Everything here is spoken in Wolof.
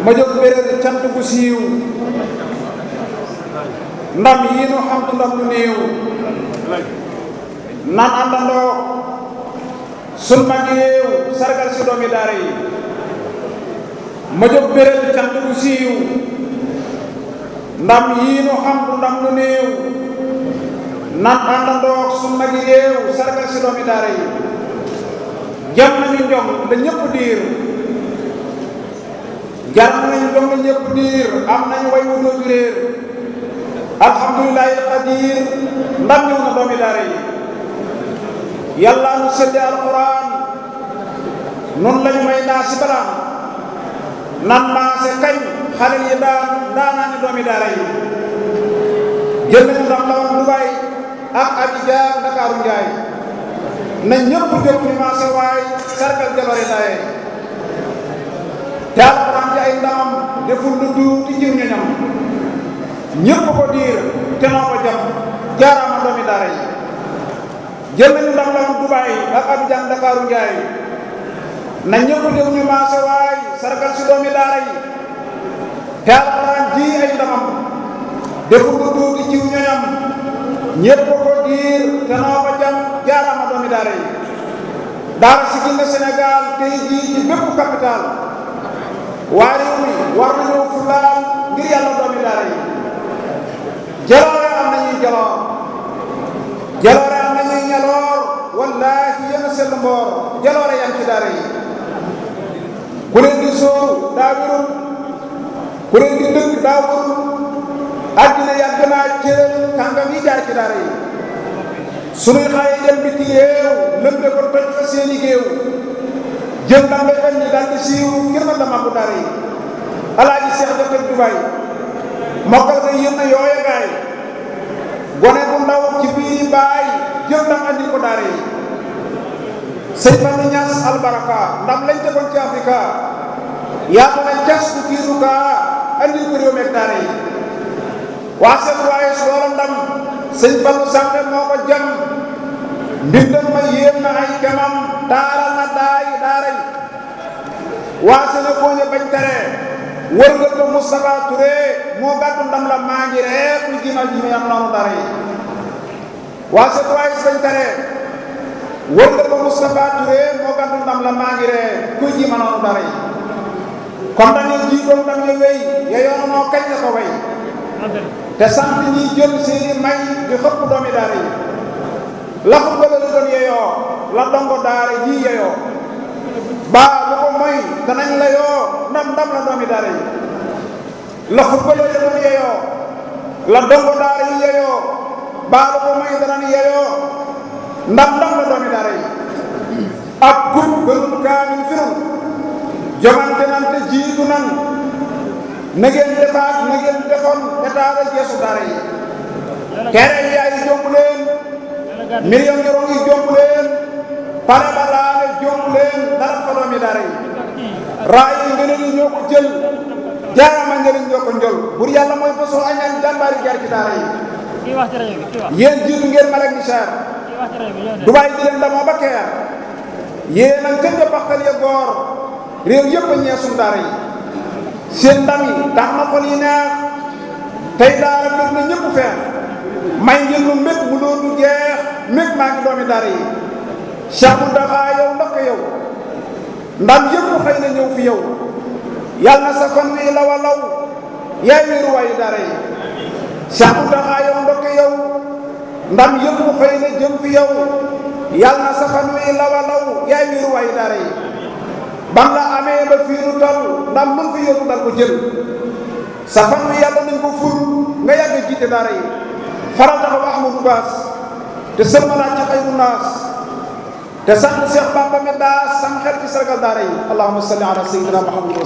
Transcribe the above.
ma jóg béréb cant gu siiw ndam yi nu xam du ndam lu néew nan àndandoo sun mag yi réew sargal si doomi daara yi ma jóg béréb cant gu siiw ndam yi nu xam du ndam lu néew nan àndandoo sun mag yi réew sargal si doomi daara yi jam nañu njom la ñëpp diir jar nañu njom la ñëpp diir am nañu way wu dooju réer alhamdulillahi alqadir ndam ñëw na doomi daara yi yàlla nu sedde alquran noonu lañu may naa si balaan nan maase kañ xalil yi daanaa ni doomi daara yi jël nañu ndam la woon Dubaay ak Abidjan Ndakaaru Njaay na ñëpp jóg ñu maase waay sargal jaloore daaye te alquran ci ay ndamam deful lu tuuti ci ñoñam ñëpp ko diir te noo ko jam jaaraama doomi daara yi jël nañu ndam la woon Dubaay ak Abidjan Ndakaaru Njaay na ñëpp jóg ñu maase waay sargal si doomi daara yi te alquran ji ay ndamam deful lu tuuti ci ñoñam ñëpp ko diir te noo ko jam jaaraama doomi daara yi daara si gën Sénégal tey jii ci bépp capital waa réew mi war nañoo fulaal ngir yàlla doomi daara yi jaloore am nañuy jaloore am nañuy ñaloor wallaahi yéen a sell mboor jaloore yam ci daara yi ku leen di sóoru daa wérul ku leen di dëgg daa wérul àddina yàgg naa cëral kàngam yi jaar ci daara yi sunuy xaye dem biti réew lëmbe ko toj fa seeni géew jël ndam lay andi daal di siiw ngir man la màggu daara yi alaaji Seex Jokal Dubaay mokkal nga yëm na yooye gaay gone bu ndaw ci biiri baay jël ndam andil ko daara yi sëñ Fallou Niass albaraka ndam lañ tegoon ci Afrika yaatu na cas ku kiiru kaa andil ko réew meeg daara yi waa seen waaye su loola ndam sëñ Fallou Sàmbe moo ko jam mbindam ma yéem na ay kemam taaral na daara yi waa seen kooñe bañ tere wërngal ko Moustapha Touré moo gàddu ndam la maa ngi rek ñu gimal ji am noonu daara yi waa seen waaye su bañ tere wërngal ko Moustapha Touré moo gàddu ndam la maa ngi rek kuy ji ma noonu daara yi comme dañuy jiitoon ndam ñu wéy yeyoon noo kañ la ko way te sant ñi jël seeni may di xëpp doomi daara yi la ko bële lu doon yeyoo la dongo daara yi yeyoo baa lu ko moy danañ la yoo ndam la doomi daara yi la ko bële lu doon yeyoo la dongo daara yi yeyoo baa lu ko moy danañ yeyoo ndam la doomi daara yi ak gub gënul kaamil firul jomante nante jiitu nan na ngeen defaat na ngeen defoon état la jeesu daara yi terrain yaay yi jomb leen million yorong yi jomb leen pare ba laale jomb leen dara fa doomi daara yi raay yi ngeen ni ñoo ko jël jaarama ngeen ñoo ko njol bur yàlla mooy façon añaan jàmbaari jaar ci daara yi yéen jiitu ngeen Malek Nichar Dubaay di leen damoo ba keer yéen a gën a baxtal ya góor réew yëpp a ñeesum daara yi seen ndam yi tax na xol yi neex tey daara bëgg na ñëpp feex may ngeen lu mbég mu doodu jeex mbég maa ngi doomi daara yi Cheikh Mountakha yow ndokk yow ndam yëpp xëy na ñëw fi yow yàlla na sa fan wi law a law yaay wéeru waayu daara yi Cheikh Mountakha yow ndokk yow ndam yëpp xëy na jëm fi yow yàlla na sa fan wi law a law yaay wéeru waayu daara yi bam la amee ba fii nu toll ndam mun fi yóbbu dal ko jël sa fan wi yàlla nañ ko ful nga yàgg jiite daara yi faral taxaw Ahmadou Bass te sëlmalaat ci xayru naas te sant Cheikh Bamba mi daas sam xel ci sargal daara yi allahumma salli ala sayyidina Muhammad